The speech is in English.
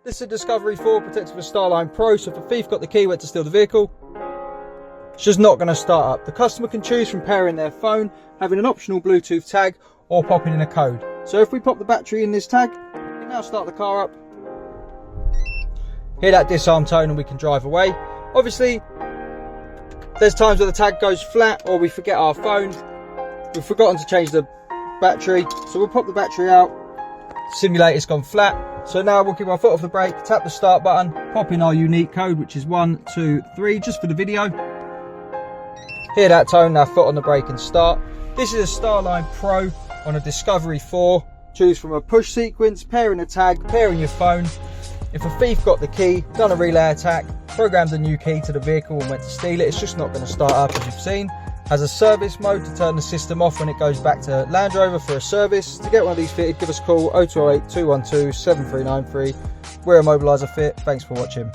This is a Discovery 4 protected with Starline Pro, so if a thief got the key, went to steal the vehicle, it's just not going to start up. The customer can choose from pairing their phone, having an optional Bluetooth tag, or popping in a code. So if we pop the battery in this tag, we can now start the car up, hear that disarm tone, and we can drive away. Obviously, there's times where the tag goes flat or we forget our phone. We've forgotten to change the battery, so we'll pop the battery out. Simulator's gone flat. So now we'll keep our foot off the brake, tap the start button, pop in our unique code, which is 1, 2, 3, just for the video. Hear that tone, now foot on the brake and start. This is a Starline Pro on a Discovery 4. Choose from a push sequence, pairing a tag, pairing your phone. If a thief got the key, done a relay attack, programmed a new key to the vehicle and went to steal it, it's just not going to start up, as you've seen. Has a service mode to turn the system off when it goes back to Land Rover for a service. To get one of these fitted, give us a call 0208 212 7393. We're Immobiliser Fit. Thanks for watching.